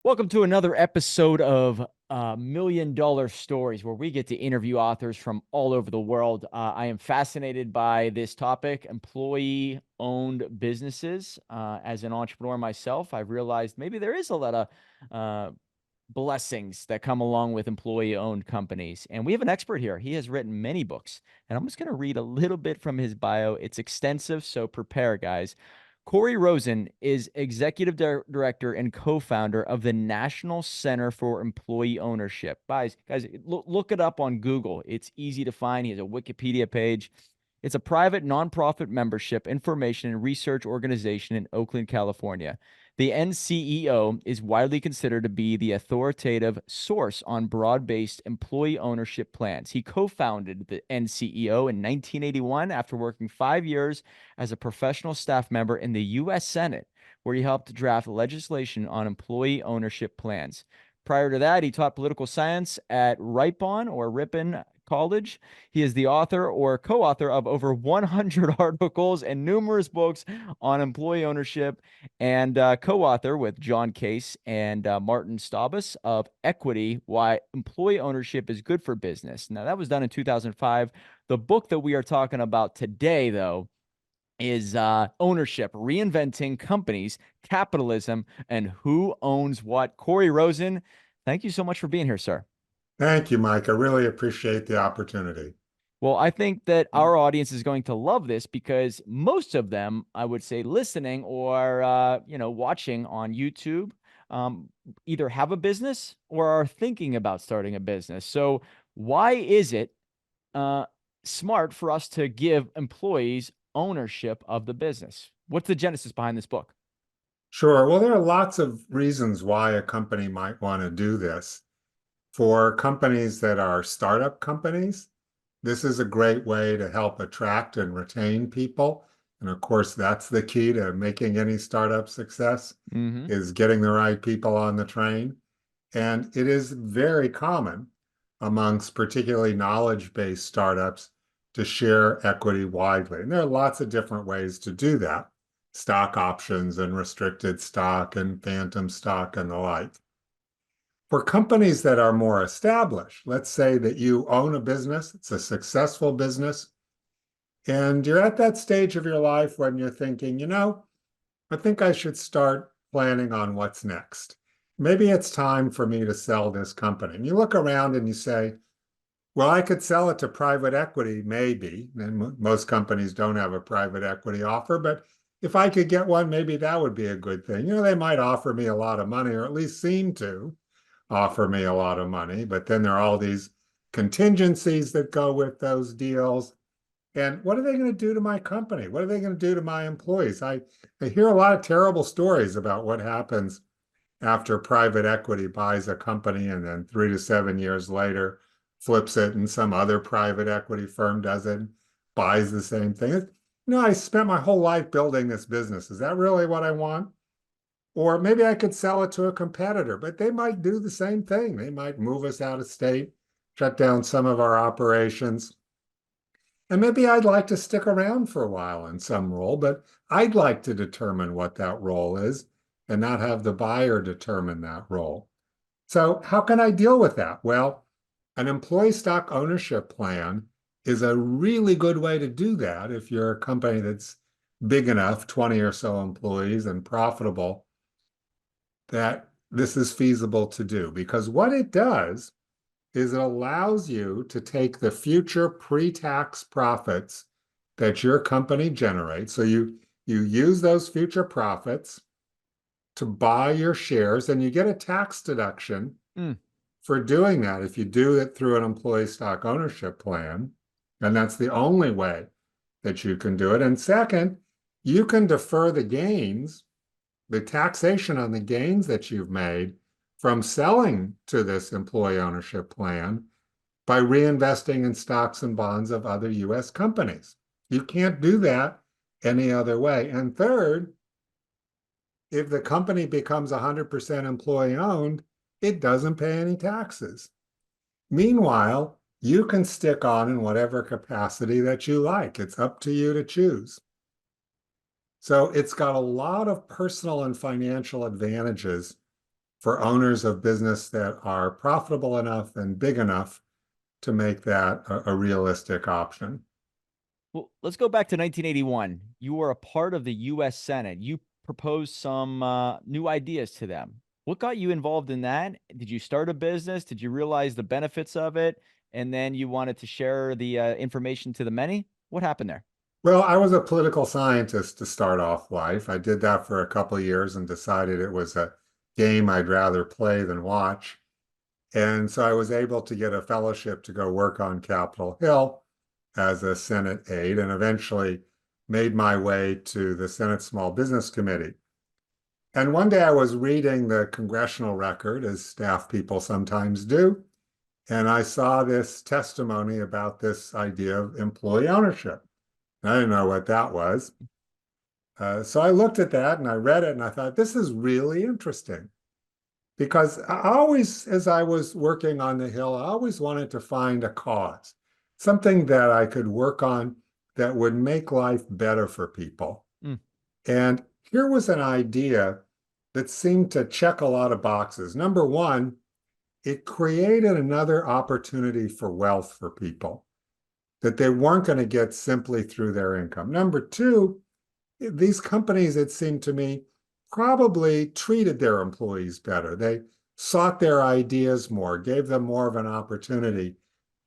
Welcome to another episode of Million Dollar Stories, where we get to interview authors from all over the world. I am fascinated by this topic, employee owned businesses. As an entrepreneur myself, I've realized maybe there is a lot of blessings that come along with employee owned companies. And we have an expert here. He has written many books, and I'm just going to read a little bit from his bio. It's extensive, so prepare, guys. Cary Rosen is executive director and co-founder of the National Center for Employee Ownership. Guys, look it up on Google. It's easy to find. He has a Wikipedia page. It's a private nonprofit membership, information, and research organization in Oakland, California. The NCEO is widely considered to be the authoritative source on broad-based employee ownership plans. He co-founded the NCEO in 1981 after working 5 years as a professional staff member in the U.S. Senate, where he helped draft legislation on employee ownership plans. Prior to that, he taught political science at Ripon College. He is the author or co-author of over 100 articles and numerous books on employee ownership, and co-author with John Case and Martin Staubus of Equity: Why Employee Ownership is Good for Business. Now, that was done in 2005. The book that we are talking about today, though, is Ownership: Reinventing Companies, Capitalism, and Who Owns What. Cary Rosen, thank you so much for being here, sir. Thank you, Mike. I really appreciate the opportunity. Well, I think that our audience is going to love this because most of them, I would say, listening or watching on YouTube, um, either have a business or are thinking about starting a business. So, why is it uh, smart for us to give employees ownership of the business? What's the genesis behind this book? Sure. Well, there are lots of reasons why a company might want to do this. For companies that are startup companies, this is a great way to help attract and retain people. And of course, that's the key to making any startup success Hmm. is getting the right people on the train. And it is very common amongst particularly knowledge-based startups to share equity widely. And there are lots of different ways to do that. Stock options and restricted stock and phantom stock and the like. For companies that are more established, let's say that you own a business, it's a successful business, and you're at that stage of your life when you're thinking, I think I should start planning on what's next. Maybe it's time for me to sell this company. And you look around and you say, well, I could sell it to private equity, maybe. And most companies don't have a private equity offer, but if I could get one, maybe that would be a good thing. They might offer me a lot of money, or at least seem to offer me a lot of money, but then there are all these contingencies that go with those deals. And what are they going to do to my company? What are they going to do to my employees? I hear a lot of terrible stories about what happens after private equity buys a company and then 3 to 7 years later flips it and some other private equity firm does it, buys the same thing. I spent my whole life building this business. Is that really what I want? Or maybe I could sell it to a competitor, but they might do the same thing. They might move us out of state, shut down some of our operations. And maybe I'd like to stick around for a while in some role, but I'd like to determine what that role is and not have the buyer determine that role. So, how can I deal with that? Well, an employee stock ownership plan is a really good way to do that if you're a company that's big enough, 20 or so employees, and profitable, that this is feasible to do. Because what it does is it allows you to take the future pre-tax profits that your company generates. So you use those future profits to buy your shares, and you get a tax deduction Mm. for doing that if you do it through an employee stock ownership plan. And that's the only way that you can do it. And second, you can defer the gains, the taxation on the gains that you've made from selling to this employee ownership plan by reinvesting in stocks and bonds of other US companies. You can't do that any other way. And third, if the company becomes 100% employee owned, it doesn't pay any taxes. Meanwhile, you can stick on in whatever capacity that you like. It's up to you to choose. So it's got a lot of personal and financial advantages for owners of business that are profitable enough and big enough to make that a realistic option. Well, let's go back to 1981. You were a part of the U.S. Senate. You proposed some new ideas to them. What got you involved in that? Did you start a business? Did you realize the benefits of it? And then you wanted to share the information to the many? What happened there? Well, I was a political scientist to start off life. I did that for a couple of years and decided it was a game I'd rather play than watch. And so I was able to get a fellowship to go work on Capitol Hill as a Senate aide and eventually made my way to the Senate Small Business Committee. And one day I was reading the congressional record, as staff people sometimes do, and I saw this testimony about this idea of employee ownership. I didn't know what that was. So I looked at that and I read it and I thought, this is really interesting. Because I always, as I was working on the Hill, I always wanted to find a cause, something that I could work on that would make life better for people. Mm. And here was an idea that seemed to check a lot of boxes. Number one, it created another opportunity for wealth for people that they weren't going to get simply through their income. Number two, these companies, it seemed to me, probably treated their employees better. They sought their ideas more, gave them more of an opportunity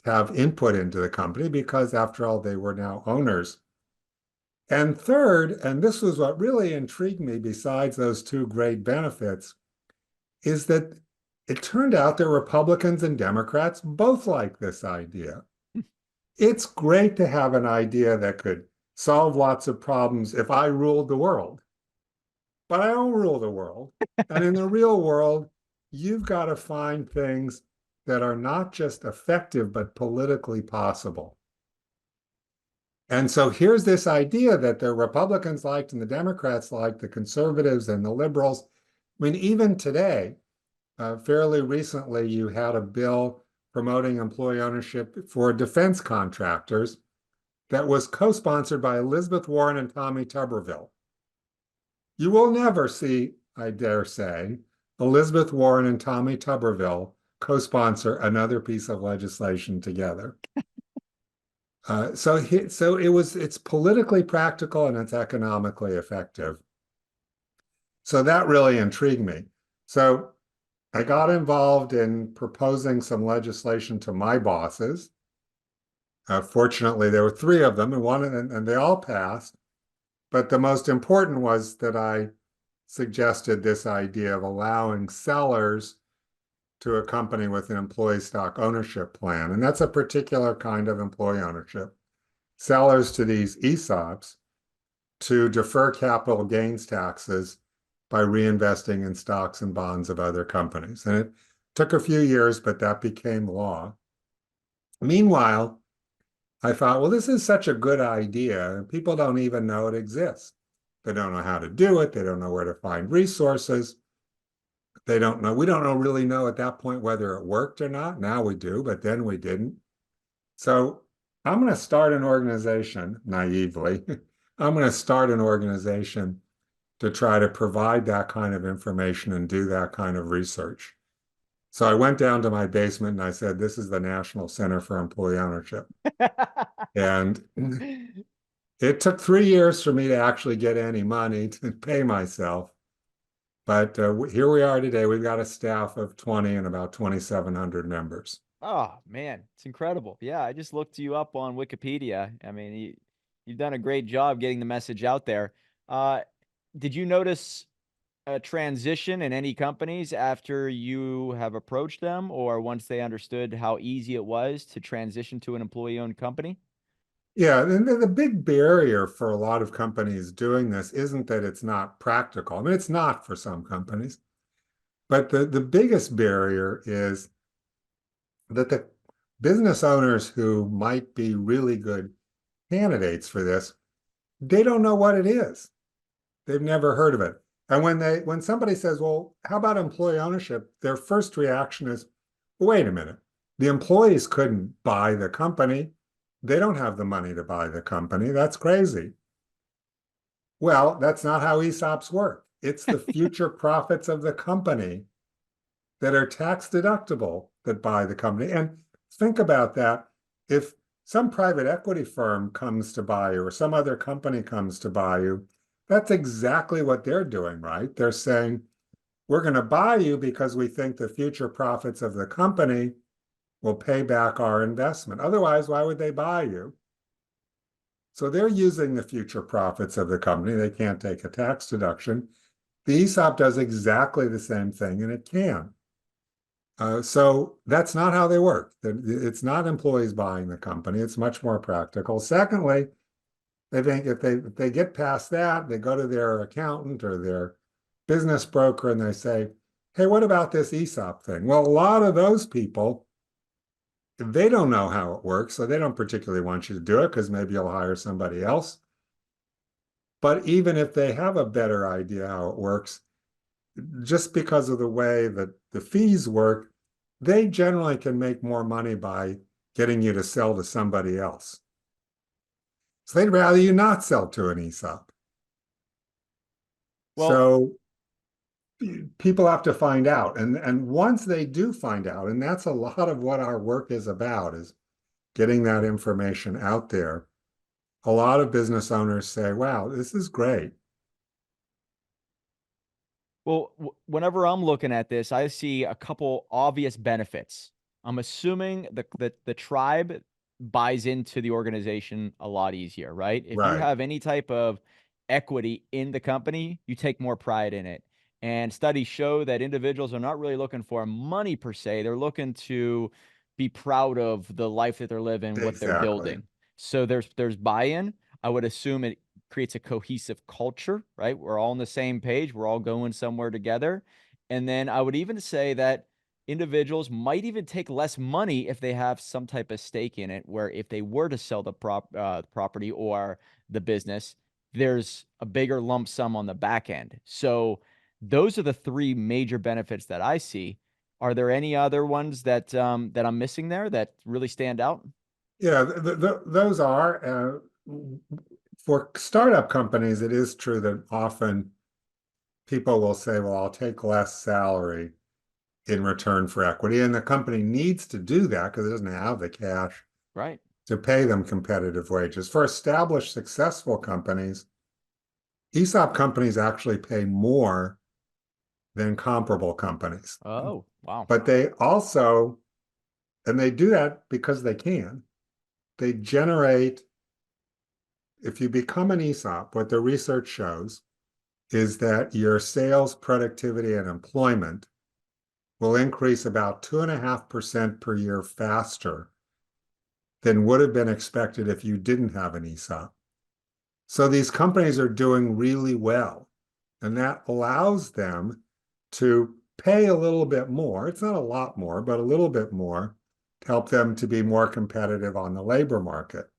to have input into the company because, after all, they were now owners. And third, and this was what really intrigued me besides those two great benefits, is that it turned out that Republicans and Democrats both like this idea. It's great to have an idea that could solve lots of problems if I ruled the world. But I don't rule the world. And in the real world, you've got to find things that are not just effective, but politically possible. And so here's this idea that the Republicans liked and the Democrats liked, the conservatives and the liberals. I mean, even today, fairly recently, you had a bill promoting employee ownership for defense contractors that was co-sponsored by Elizabeth Warren and Tommy Tuberville. You will never see, I dare say, Elizabeth Warren and Tommy Tuberville co-sponsor another piece of legislation together. So it's politically practical and it's economically effective. So that really intrigued me. So I got involved in proposing some legislation to my bosses. Fortunately, there were three of them, and they all passed. But the most important was that I suggested this idea of allowing sellers to a company with an employee stock ownership plan. And that's a particular kind of employee ownership. Sellers to these ESOPs to defer capital gains taxes by reinvesting in stocks and bonds of other companies. And it took a few years, but that became law. Meanwhile, I thought, well, this is such a good idea, and people don't even know it exists. They don't know how to do it. They don't know where to find resources. We don't really know at that point whether it worked or not. Now we do, but then we didn't. So I'm going to start an organization, naively. I'm going to start an organization to try to provide that kind of information and do that kind of research. So I went down to my basement and I said, this is the National Center for Employee Ownership. And it took 3 years for me to actually get any money to pay myself. But here we are today. We've got a staff of 20 and about 2,700 members. Oh man, it's incredible. Yeah, I just looked you up on Wikipedia. I mean, you've done a great job getting the message out there. Uh, did you notice a transition in any companies after you have approached them or once they understood how easy it was to transition to an employee-owned company? Yeah, and the big barrier for a lot of companies doing this isn't that it's not practical. I mean, it's not for some companies, but the biggest barrier is that the business owners who might be really good candidates for this, they don't know what it is. They've never heard of it. And when somebody says, well, how about employee ownership? Their first reaction is, wait a minute. The employees couldn't buy the company. They don't have the money to buy the company. That's crazy. Well, that's not how ESOPs work. It's the future profits of the company that are tax deductible that buy the company. And think about that. If some private equity firm comes to buy you or some other company comes to buy you, that's exactly what they're doing, right? They're saying, we're going to buy you because we think the future profits of the company will pay back our investment. Otherwise, why would they buy you? So they're using the future profits of the company. They can't take a tax deduction. The ESOP does exactly the same thing, and it can. So that's not how they work. It's not employees buying the company. It's much more practical. Secondly, they think if they get past that, they go to their accountant or their business broker and they say, hey, what about this ESOP thing? Well, a lot of those people, they don't know how it works, so they don't particularly want you to do it because maybe you'll hire somebody else. But even if they have a better idea how it works, just because of the way that the fees work, they generally can make more money by getting you to sell to somebody else. So they'd rather you not sell to an ESOP. Well, So people have to find out. And once they do find out, and that's a lot of what our work is about, is getting that information out there. A lot of business owners say, wow, this is great. Well, whenever I'm looking at this, I see a couple obvious benefits. I'm assuming the tribe buys into the organization a lot easier, right? If you Right. have any type of equity in the company, you take more pride in it. And studies show that individuals are not really looking for money per se. They're looking to be proud of the life that they're living, what they're Exactly. building. So there's buy-in. I would assume it creates a cohesive culture, right? We're all on the same page. We're all going somewhere together. And then I would even say that individuals might even take less money if they have some type of stake in it, where if they were to sell the property or the business, there's a bigger lump sum on the back end. So those are the three major benefits that I see. Are there any other ones that that I'm missing there that really stand out? Yeah, those are for startup companies, it is true that often people will say, well, I'll take less salary in return for equity. And the company needs to do that because it doesn't have the cash Right. to pay them competitive wages. For established, successful companies, ESOP companies actually pay more than comparable companies. Oh, wow. But they also, and they do that because they can, they generate, if you become an ESOP, what the research shows is that your sales, productivity, and employment will increase about 2.5% per year faster than would have been expected if you didn't have an ESOP. So these companies are doing really well, and that allows them to pay a little bit more. It's not a lot more, but a little bit more to help them to be more competitive on the labor market.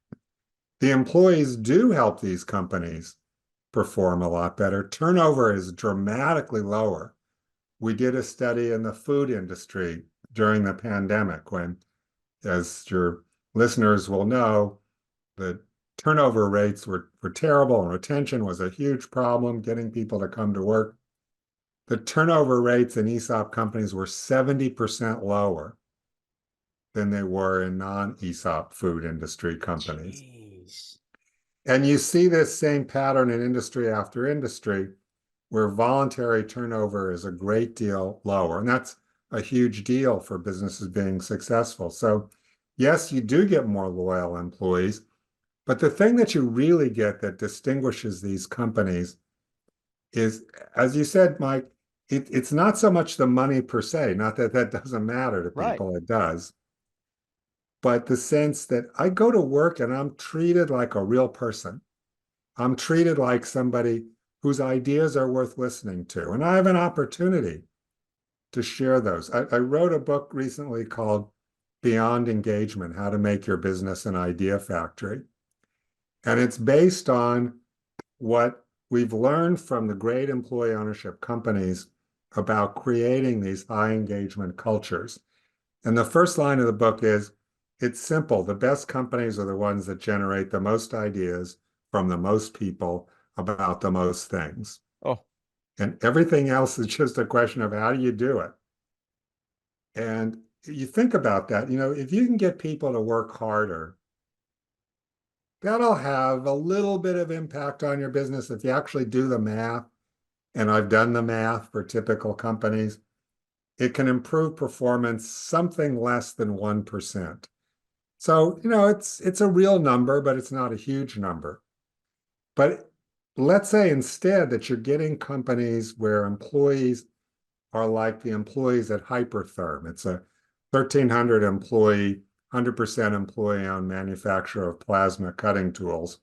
The employees do help these companies perform a lot better. Turnover is dramatically lower. We did a study in the food industry during the pandemic when, as your listeners will know, the turnover rates were terrible and retention was a huge problem, getting people to come to work. The turnover rates in ESOP companies were 70% lower than they were in non-ESOP food industry companies. Jeez. And you see this same pattern in industry after industry where voluntary turnover is a great deal lower. And that's a huge deal for businesses being successful. So, yes, you do get more loyal employees, but the thing that you really get that distinguishes these companies is, as you said, Mike, it's not so much the money per se, not that that doesn't matter to Right. people, it does, but the sense that I go to work and I'm treated like a real person. I'm treated like somebody whose ideas are worth listening to. And I have an opportunity to share those. I wrote a book recently called Beyond Engagement, How to Make Your Business an Idea Factory. And it's based on what we've learned from the great employee ownership companies about creating these high engagement cultures. And the first line of the book is, it's simple. The best companies are the ones that generate the most ideas from the most people about the most things. Oh, And everything else is just a question of how do you do it? And you think about that, if you can get people to work harder, that'll have a little bit of impact on your business if you actually do the math. And I've done the math for typical companies. It can improve performance something less than 1%. So, it's a real number, but it's not a huge number. But let's say instead that you're getting companies where employees are like the employees at Hypertherm. It's a 1,300 employee, 100% employee owned manufacturer of plasma cutting tools.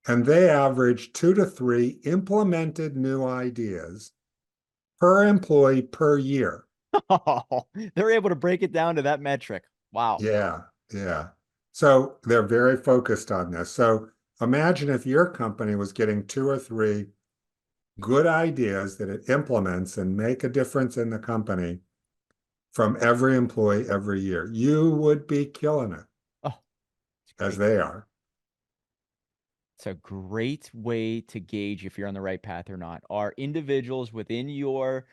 And they average 2 to 3 implemented new ideas per employee per year. Oh, they're able to break it down to that metric. Wow. Yeah, yeah. So they're very focused on this. So imagine if your company was getting 2 or 3 good ideas that it implements and make a difference in the company from every employee every year. You would be killing it Oh, it's as great. they are. It's a great way to gauge if you're on the right path or not. Are individuals within your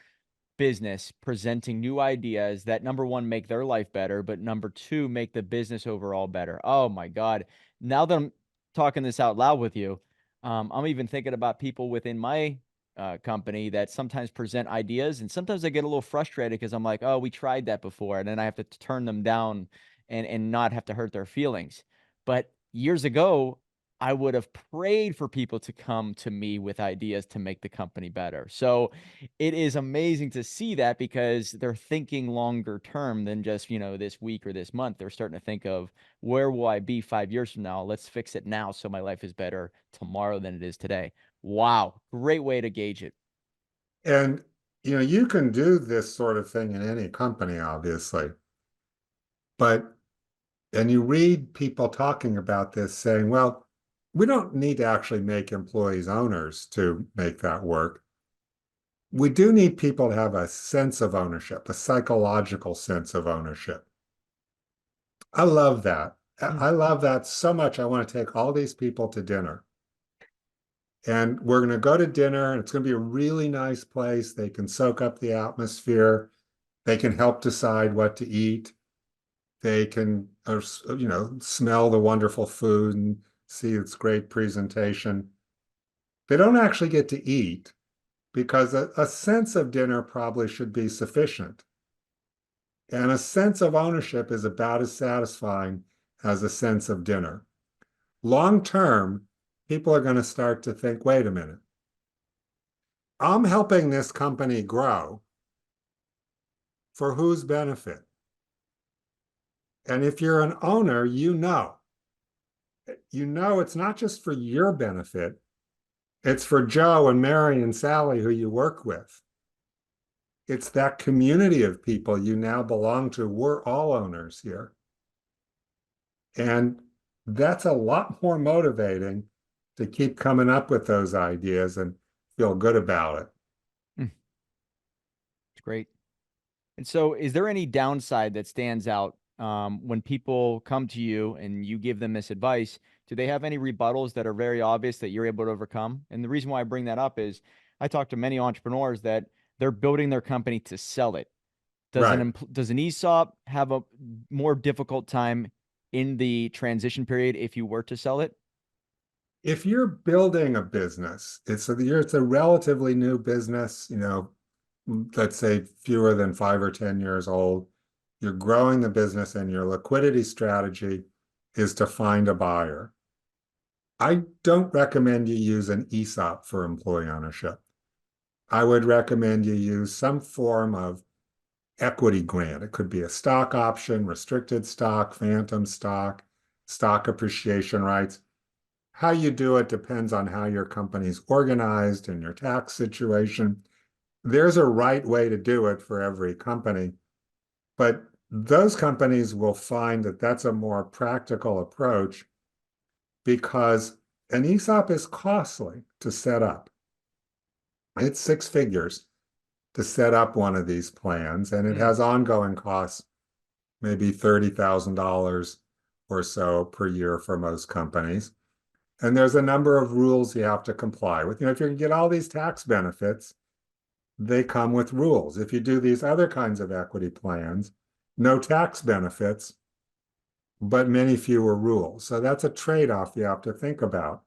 business presenting new ideas that number one make their life better, but number two make the business overall better? Oh my God. Now that I'm talking this out loud with you, I'm even thinking about people within my company that sometimes present ideas, and sometimes I get a little frustrated because I'm like, oh, we tried that before, and then I have to turn them down and not have to hurt their feelings. But years ago, I would have prayed for people to come to me with ideas to make the company better. So it is amazing to see that because they're thinking longer term than just, this week or this month. They're starting to think of, where will I be 5 years from now? Let's fix it now so my life is better tomorrow than it is today. Wow. Great way to gauge it. And you can do this sort of thing in any company, obviously. But and you read people talking about this saying, well, we don't need to actually make employees owners to make that work. We do need people to have a sense of ownership, a psychological sense of ownership. I love that. Mm. I love that so much. I want to take all these people to dinner. And we're going to go to dinner, and it's going to be a really nice place. They can soak up the atmosphere. They can help decide what to eat. They can, smell the wonderful food and see its great presentation. They don't actually get to eat because a sense of dinner probably should be sufficient. And a sense of ownership is about as satisfying as a sense of dinner. Long term, people are going to start to think, wait a minute, I'm helping this company grow for whose benefit? And if you're an owner, you know it's not just for your benefit, it's for Joe and Mary and Sally who you work with. It's that community of people you now belong to. We're all owners here. And that's a lot more motivating to keep coming up with those ideas and feel good about it. Mm, it's great. And so, is there any downside that stands out when people come to you and you give them this advice? Do they have any rebuttals that are very obvious that you're able to overcome? And the reason why I bring that up is I talk to many entrepreneurs that they're building their company to sell it. Right. Does an ESOP have a more difficult time in the transition period if you were to sell it? If you're building a business, it's a relatively new business, let's say fewer than 5 or 10 years old. You're growing the business and your liquidity strategy is to find a buyer. I don't recommend you use an ESOP for employee ownership. I would recommend you use some form of equity grant. It could be a stock option, restricted stock, phantom stock, stock appreciation rights. How you do it depends on how your company's organized and your tax situation. There's a right way to do it for every company, but those companies will find that that's a more practical approach because an ESOP is costly to set up. It's 6 figures to set up one of these plans, and it Mm, has ongoing costs, maybe $30,000 or so per year for most companies. And there's a number of rules you have to comply with. If you can get all these tax benefits, they come with rules. If you do these other kinds of equity plans, no tax benefits, but many fewer rules. So that's a trade-off you have to think about.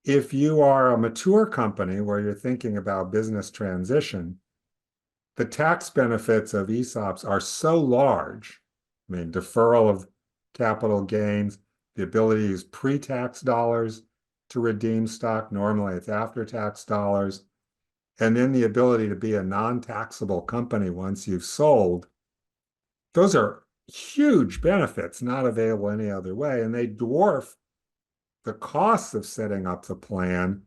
If you are a mature company where you're thinking about business transition, the tax benefits of ESOPs are so large. I mean, deferral of capital gains, the ability to use pre-tax dollars to redeem stock. Normally, it's after-tax dollars. And then the ability to be a non-taxable company once you've sold. Those are huge benefits not available any other way, and they dwarf the costs of setting up the plan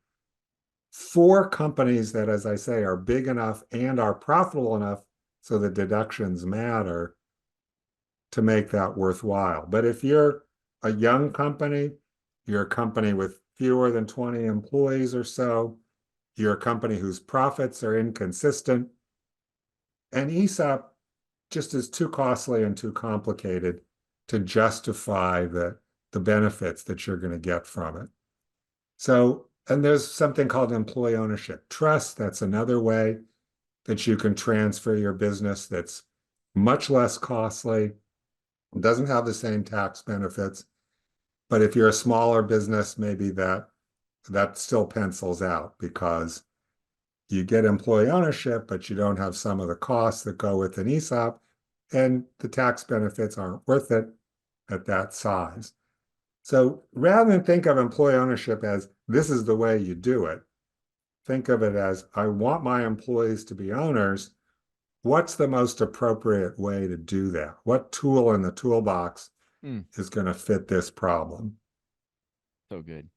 for companies that, as I say, are big enough and are profitable enough so the deductions matter to make that worthwhile. But if you're a young company, you're a company with fewer than 20 employees or so, you're a company whose profits are inconsistent, and ESOP just is too costly and too complicated to justify the benefits that you're going to get from it. So, and there's something called employee ownership trust. That's another way that you can transfer your business that's much less costly, doesn't have the same tax benefits. But if you're a smaller business, maybe that still pencils out because you get employee ownership, but you don't have some of the costs that go with an ESOP, and the tax benefits aren't worth it at that size. So rather than think of employee ownership as this is the way you do it, think of it as I want my employees to be owners. What's the most appropriate way to do that? What tool in the toolbox is going to fit this problem? So good.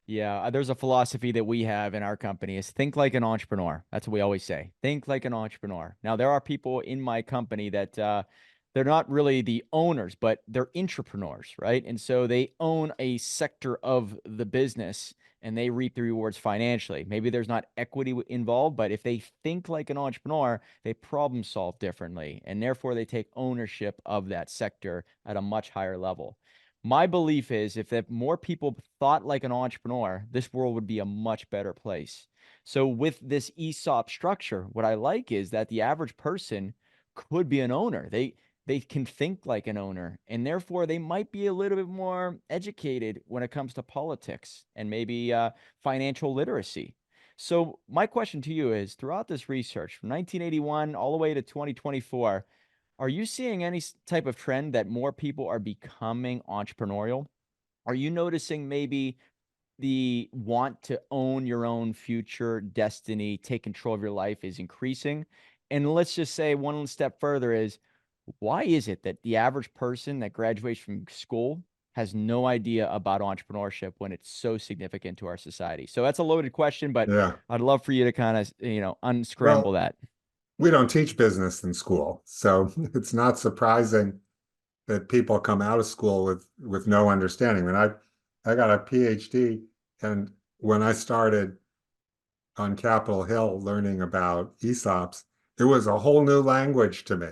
Yeah, there's a philosophy that we have in our company is think like an entrepreneur. That's what we always say. Think like an entrepreneur. Now, there are people in my company that they're not really the owners, but they're entrepreneurs, right? And so they own a sector of the business and they reap the rewards financially. Maybe there's not equity involved, but if they think like an entrepreneur, they problem solve differently. And therefore, they take ownership of that sector at a much higher level. My belief is if more people thought like an entrepreneur, this world would be a much better place. So with this ESOP structure, what I like is that the average person could be an owner. They can think like an owner, and therefore they might be a little bit more educated when it comes to politics and maybe financial literacy. So my question to you is, throughout this research from 1981 all the way to 2024, are you seeing any type of trend that more people are becoming entrepreneurial? Are you noticing maybe the want to own your own future destiny, take control of your life is increasing? And let's just say one step further is why is it that the average person that graduates from school has no idea about entrepreneurship when it's so significant to our society? So that's a loaded question, but Yeah. I'd love for you to kind of, unscramble Well, that. we don't teach business in school, so it's not surprising that people come out of school with no understanding. When I got a PhD, and when I started on Capitol Hill learning about ESOPs, it was a whole new language to me.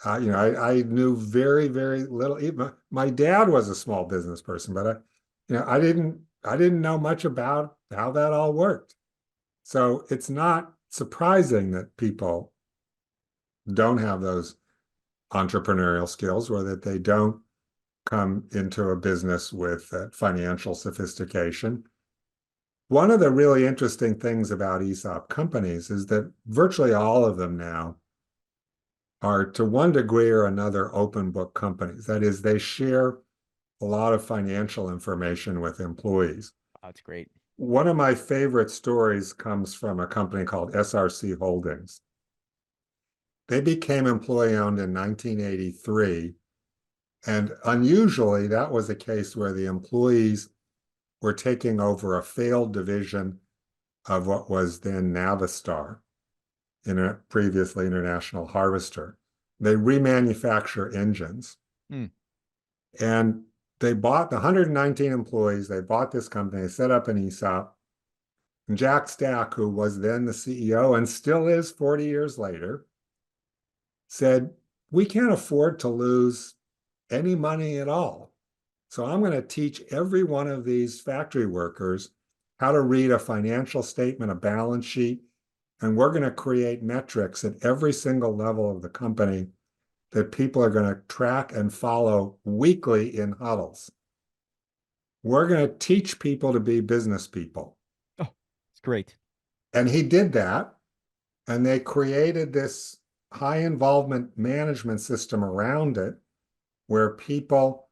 I knew very, very little. Even my dad was a small business person, but I didn't know much about how that all worked. So it's not surprising that people don't have those entrepreneurial skills or that they don't come into a business with financial sophistication. One of the really interesting things about ESOP companies is that virtually all of them now are, to one degree or another, open book companies. That is, they share a lot of financial information with employees. Oh, that's great. One of my favorite stories comes from a company called SRC Holdings. They became employee owned in 1983. And unusually, that was a case where the employees were taking over a failed division of what was then Navistar, previously International Harvester. They remanufacture engines. Hmm. And they bought the 119 employees, they bought this company, they set up an ESOP. And Jack Stack, who was then the CEO and still is 40 years later, said, we can't afford to lose any money at all. So I'm going to teach every one of these factory workers how to read a financial statement, a balance sheet, And we're going to create metrics at every single level of the company that people are going to track and follow weekly in huddles. We're going to teach people to be business people. Oh, it's great. And he did that. And they created this high involvement management system around it where people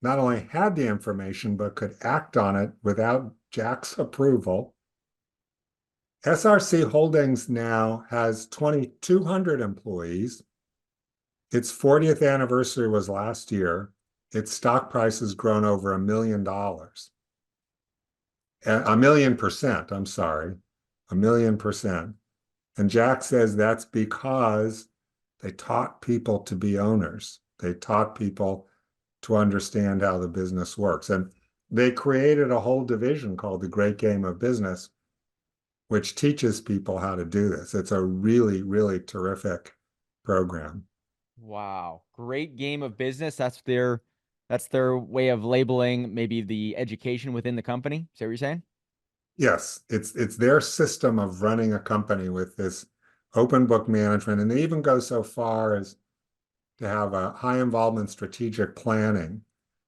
not only had the information, but could act on it without Jack's approval. SRC Holdings now has 2,200 employees. Its 40th anniversary was last year. Its stock price has grown over $1 million. A million percent, I'm sorry, 1,000,000%. And Jack says that's because they taught people to be owners. They taught people to understand how the business works. And they created a whole division called the Great Game of Business, which teaches people how to do this. It's a really, really terrific program. Wow. Great game of business. That's their way of labeling maybe the education within the company. Is that what you're saying? Yes, it's their system of running a company with this open book management. And they even go so far as to have a high involvement strategic planning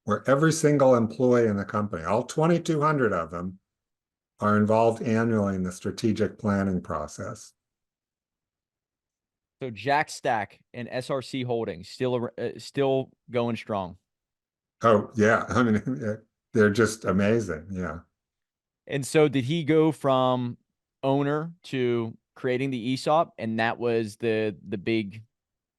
where every single employee in the company, all 2,200 of them, are involved annually in the strategic planning process. So Jack Stack and SRC Holdings still going strong. Oh, yeah. I mean, they're just amazing. Yeah. And so did he go from owner to creating the ESOP and that was the big,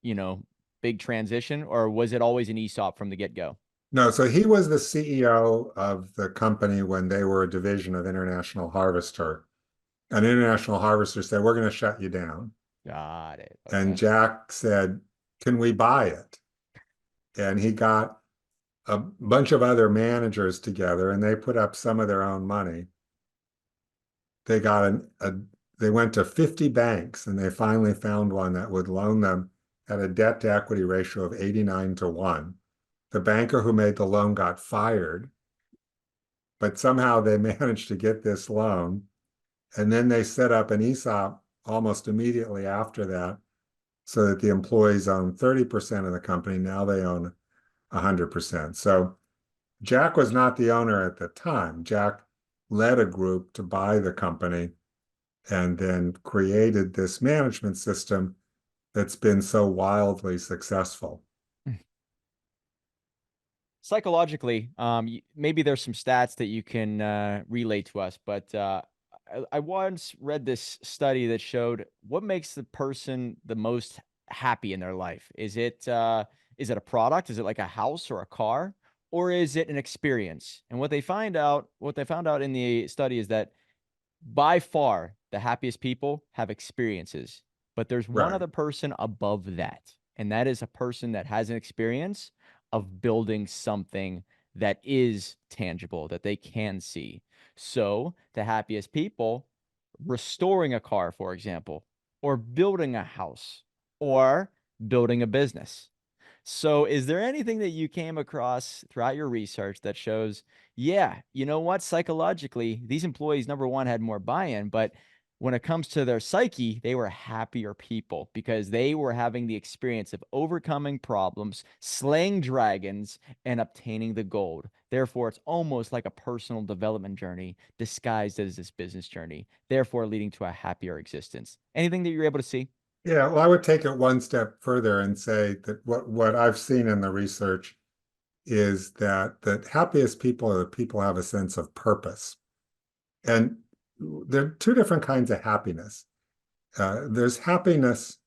you know, big transition, or was it always an ESOP from the get-go? No, so he was the CEO of the company when they were a division of International Harvester. And International Harvester said, we're going to shut you down. Got it. And Okay. Jack said, can we buy it? And he got a bunch of other managers together and they put up some of their own money. They got they went to 50 banks and they finally found one that would loan them at a debt to equity ratio of 89-1. The banker who made the loan got fired, but somehow they managed to get this loan. And then they set up an ESOP almost immediately after that so that the employees own 30% of the company. Now they own 100%. So Jack was not the owner at the time. Jack led a group to buy the company and then created this management system that's been so wildly successful. Psychologically, maybe there's some stats that you can relay to us, but I once read this study that showed what makes the person the most happy in their life. Is it a product? Is it like a house or a car? Or is it an experience? And what they found out in the study is that by far the happiest people have experiences, but there's one Right. other person above that, and that is a person that has an experience of building something that is tangible, that they can see. So the happiest people restoring a car, for example, or building a house, or building a business. So, is there anything that you came across throughout your research that shows, yeah, you know what? Psychologically, these employees, number one, had more buy in, but when it comes to their psyche, they were happier people because they were having the experience of overcoming problems, slaying dragons, and obtaining the gold. Therefore, it's almost like a personal development journey disguised as this business journey, therefore, leading to a happier existence. Anything that you're able to see? Yeah, well, I would take it one step further and say that what I've seen in the research is that the happiest people are the people who have a sense of purpose. And there are two different kinds of happiness. There's happiness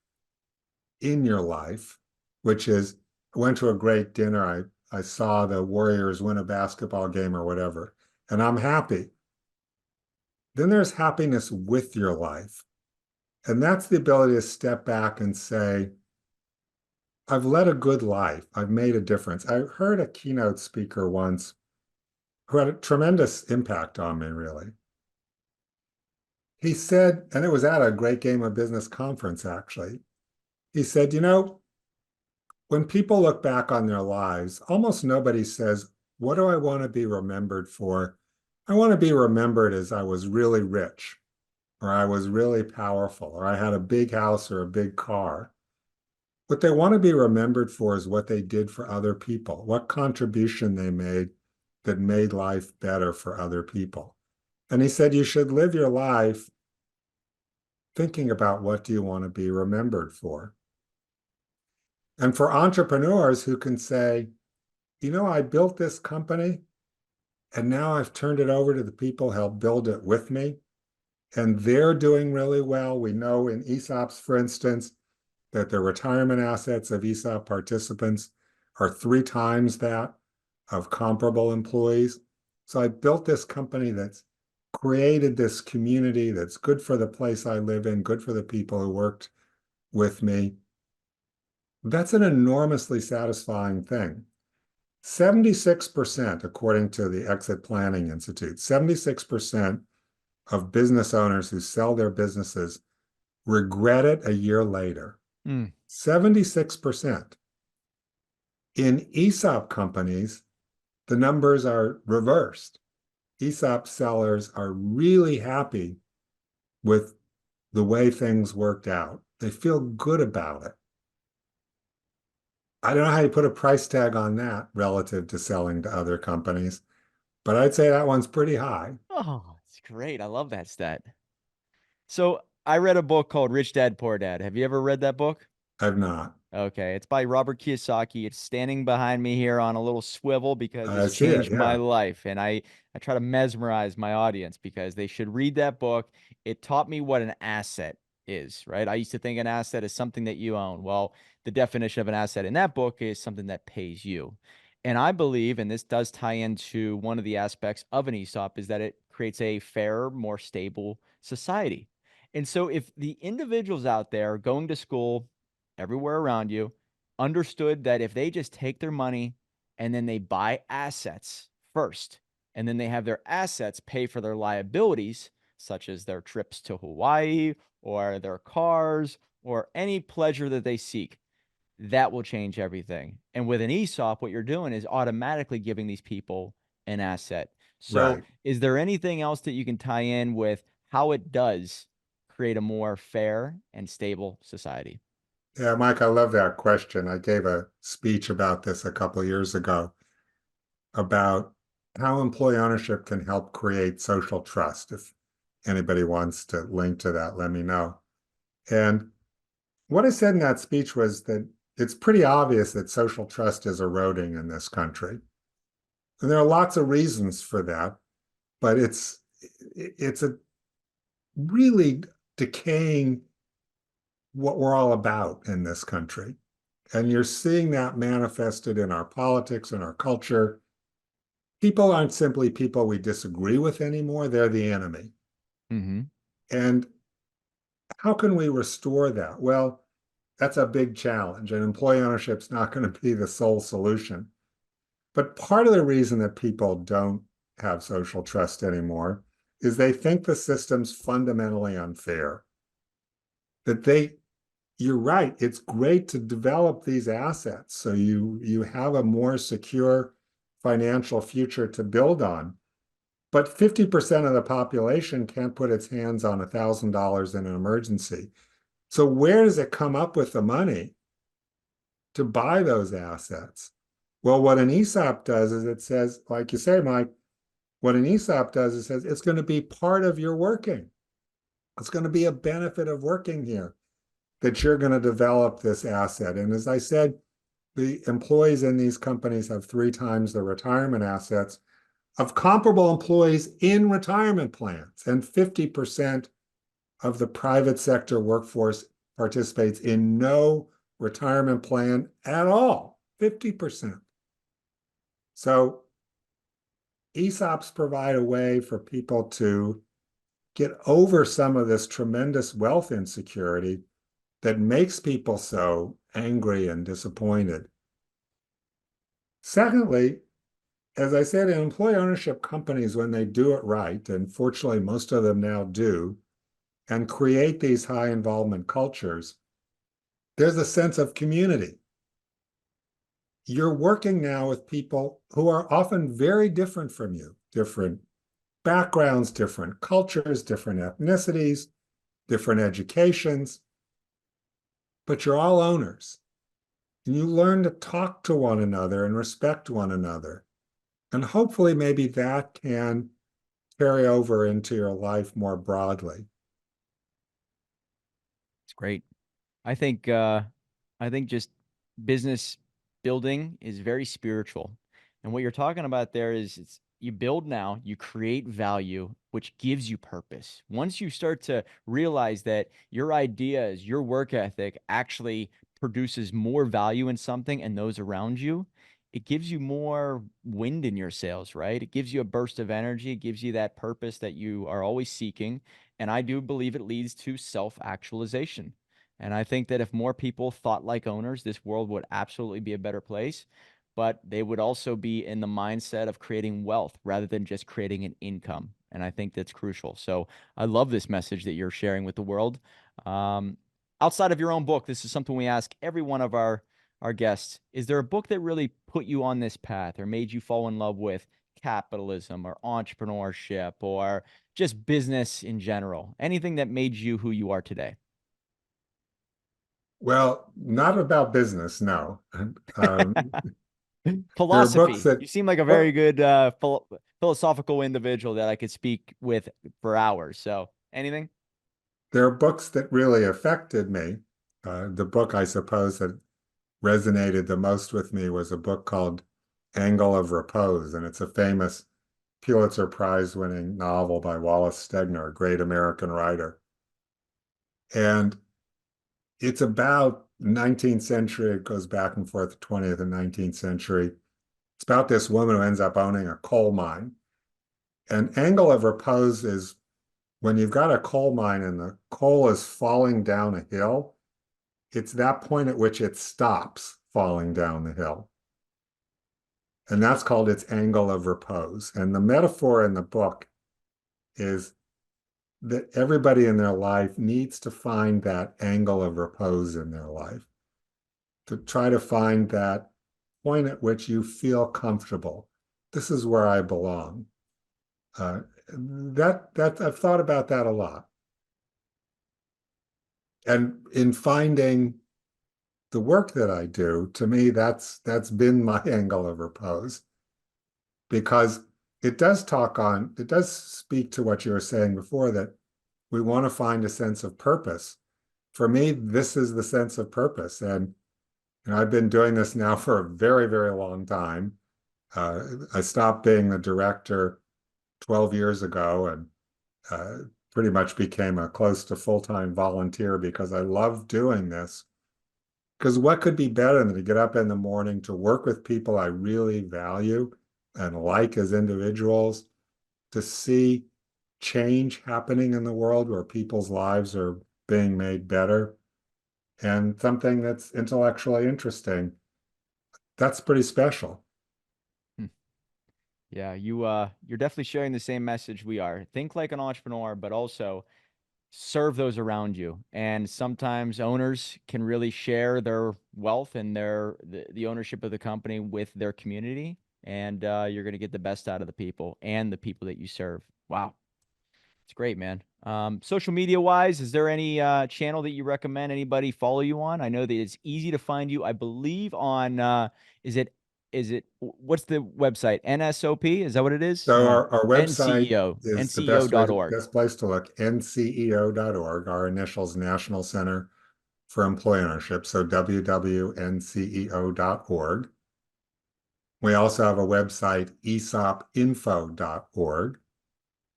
in your life, which is I went to a great dinner. I saw the Warriors win a basketball game or whatever, and I'm happy. Then there's happiness with your life. And that's the ability to step back and say, I've led a good life. I've made a difference. I heard a keynote speaker once who had a tremendous impact on me, really. He said, and it was at a Great Game of Business conference, actually. He said, when people look back on their lives, almost nobody says, what do I want to be remembered for? I want to be remembered as I was really rich, or I was really powerful, or I had a big house or a big car. What they want to be remembered for is what they did for other people, what contribution they made that made life better for other people. And he said, you should live your life thinking about what do you want to be remembered for. And for entrepreneurs who can say, I built this company and now I've turned it over to the people who helped build it with me, and they're doing really well. We know in ESOPs, for instance, that the retirement assets of ESOP participants are 3 times that of comparable employees. So I built this company that's created this community that's good for the place I live in, good for the people who worked with me. That's an enormously satisfying thing. 76%, according to the Exit Planning Institute, 76% of business owners who sell their businesses regret it a year later. Mm. 76%. In ESOP companies, the numbers are reversed. ESOP sellers are really happy with the way things worked out. They feel good about it. I don't know how you put a price tag on that relative to selling to other companies, but I'd say that one's pretty high. Oh, it's great. I love that stat. So I read a book called Rich Dad Poor Dad. Have you ever read that book? I've not. Okay, it's by Robert Kiyosaki. It's standing behind me here on a little swivel because I it's see it, changed my yeah. life. And I try to mesmerize my audience because they should read that book. It taught me what an asset is, right? I used to think an asset is something that you own. Well, the definition of an asset in that book is something that pays you. And I believe, and this does tie into one of the aspects of an ESOP, is that it creates a fairer, more stable society. And so if the individuals out there going to school, everywhere around you understood that if they just take their money and then they buy assets first, and then they have their assets pay for their liabilities, such as their trips to Hawaii or their cars or any pleasure that they seek, that will change everything. And with an ESOP, what you're doing is automatically giving these people an asset. So, Right. is there anything else that you can tie in with how it does create a more fair and stable society? Yeah, Mike, I love that question. I gave a speech about this a couple of years ago about how employee ownership can help create social trust. If anybody wants to link to that, let me know. And what I said in that speech was that it's pretty obvious that social trust is eroding in this country. And there are lots of reasons for that, but it's a really decaying what we're all about in this country. And you're seeing that manifested in our politics and our culture. People aren't simply people we disagree with anymore, they're the enemy. Mm-hmm. And how can we restore that? Well, that's a big challenge, and employee ownership is not going to be the sole solution. But part of the reason that people don't have social trust anymore is they think the system's fundamentally unfair. That you're right, it's great to develop these assets so you have a more secure financial future to build on. But 50% of the population can't put its hands on $1,000 in an emergency. So where does it come up with the money to buy those assets? Well, what an ESOP does is it says, like you say, Mike, what an ESOP does is it says it's going to be part of your working. It's going to be a benefit of working here that you're going to develop this asset. And as I said, the employees in these companies have 3 times the retirement assets of comparable employees in retirement plans, and 50% of the private sector workforce participates in no retirement plan at all. 50%. So ESOPs provide a way for people to get over some of this tremendous wealth insecurity that makes people so angry and disappointed. Secondly, as I said, in employee ownership companies, when they do it right, and fortunately most of them now do, and create these high involvement cultures, there's a sense of community. You're working now with people who are often very different from you, different backgrounds, different cultures, different ethnicities, different educations, but you're all owners. And you learn to talk to one another and respect one another. And hopefully, maybe that can carry over into your life more broadly. It's great. I think I think just business building is very spiritual. And what you're talking about there is it's you build now, you create value, which gives you purpose. Once you start to realize that your ideas, your work ethic actually produces more value in something and those around you, it gives you more wind in your sails, right? It gives you a burst of energy, it gives you that purpose that you are always seeking. And I do believe it leads to self-actualization. And I think that if more people thought like owners, this world would absolutely be a better place. But they would also be in the mindset of creating wealth rather than just creating an income. And I think that's crucial. So I love this message that you're sharing with the world. Um, Outside of your own book, this is something we ask every one of our guests. Is there a book that really put you on this path or made you fall in love with capitalism or entrepreneurship or just business in general? Anything that made you who you are today? Well, not about business, no. Um, there are books Philosophy. that, You seem like a very well, good philosophical individual that I could speak with for hours. So, anything? there are books that really affected me. The book, I suppose, that resonated the most with me was a book called Angle of Repose, and it's a famous Pulitzer Prize winning novel by Wallace Stegner, a great American writer. And it's about 19th century, it goes back and forth, 20th and 19th century. It's about this woman who ends up owning a coal mine. And Angle of Repose is when you've got a coal mine and the coal is falling down a hill, it's that point at which it stops falling down the hill. And that's called its angle of repose. And the metaphor in the book is that everybody in their life needs to find that angle of repose in their life, to try to find that point at which you feel comfortable. This is where I belong. That I've thought about that a lot. And in finding the work that I do, to me, that's been my angle of repose because it does speak to what you were saying before that we want to find a sense of purpose. For me, this is the sense of purpose. And I've been doing this now for a very, very long time. I stopped being the director 12 years ago and pretty much became a close to full-time volunteer because I love doing this. Because what could be better than to get up in the morning to work with people I really value and like as individuals, to see change happening in the world where people's lives are being made better and something that's intellectually interesting. That's pretty special. Hmm. Yeah, you're definitely sharing the same message we are. Think like an entrepreneur, but also serve those around you. And sometimes owners can really share their wealth and the ownership of the company with their community, and you're going to get the best out of the people and the people that you serve. Wow. It's great, man. Social media wise, is there any channel that you recommend anybody follow you on? I know that it's easy to find you. I believe on is it what's the website? NSOP? Is that what it is? So No. our website NCEO. is the NCEO.org. best place to look, nceo.org, our initials National Center for Employee Ownership, so www.nceo.org. We also have a website, esopinfo.org.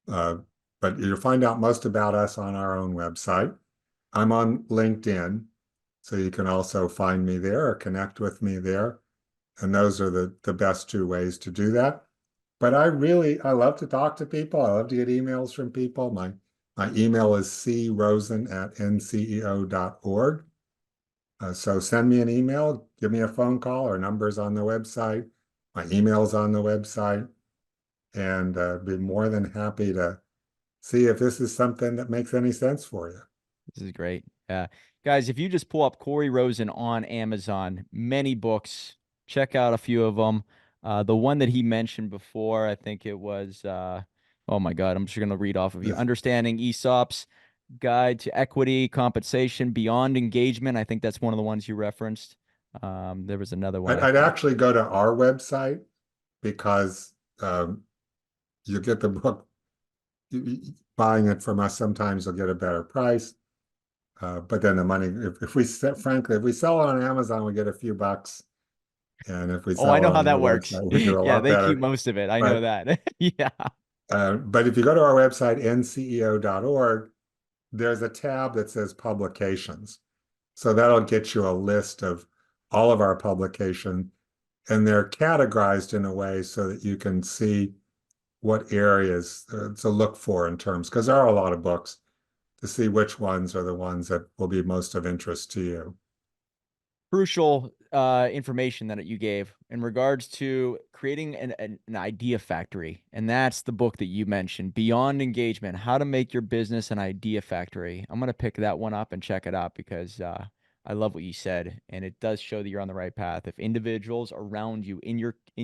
Uh, but you'll find out most about us on our own website. I'm on LinkedIn, so you can also find me there or connect with me there. And those are the best two ways to do that. But I love to talk to people. I love to get emails from people. My email is crosen@nceo.org. So send me an email, give me a phone call. Our number's on the website. My email's on the website, and be more than happy to see if this is something that makes any sense for you. This is great. Guys, if you just pull up Cary Rosen on Amazon, many books, check out a few of them. The one that he mentioned before, I think it was, oh my God, I'm just going to read off of you. This, Understanding ESOPs, Guide to Equity, Compensation, Beyond Engagement. I think that's one of the ones you referenced. There was another one. I'd actually go to our website because um, you get the book, buying it from us, sometimes you'll get a better price. But then the money, if we frankly, if we sell it on Amazon, we get a few bucks. And if we Oh, I sell it know how on our that works. website, we do a Yeah, lot they keep better. most of it. I know But that. Yeah. but if you go to our website, nceo.org, there's a tab that says publications. So that'll get you a list of all of our publication, and they're categorized in a way so that you can see what areas to look for in terms, because there are a lot of books, to see which ones are the ones that will be most of interest to you. Crucial information that you gave in regards to creating an idea factory. And that's the book that you mentioned, Beyond Engagement, How to Make Your Business an Idea Factory. I'm going to pick that one up and check it out because I love what you said. And it does show that you're on the right path. If individuals around you in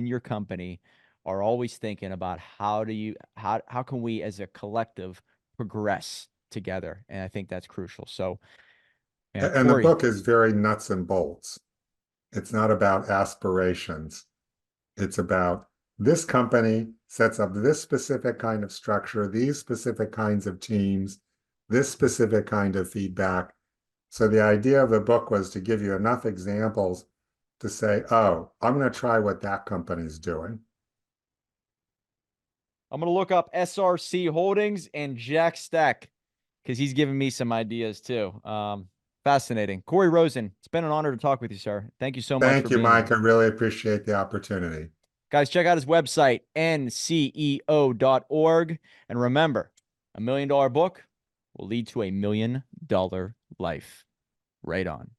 your company are always thinking about how can we as a collective progress together? And I think that's crucial. So, yeah, And the Corey, book is very nuts and bolts. It's not about aspirations. It's about this company sets up this specific kind of structure, these specific kinds of teams, this specific kind of feedback. So the idea of the book was to give you enough examples to say, oh, I'm going to try what that company's doing. I'm gonna look up SRC Holdings and Jack Stack because he's giving me some ideas too. Fascinating. Corey Rosen, it's been an honor to talk with you, sir. Thank you so much for Thank you, being here. Mike. I really appreciate the opportunity. Guys, check out his website, nceo.org. And remember, $1 million book will lead to $1 million life. Right on.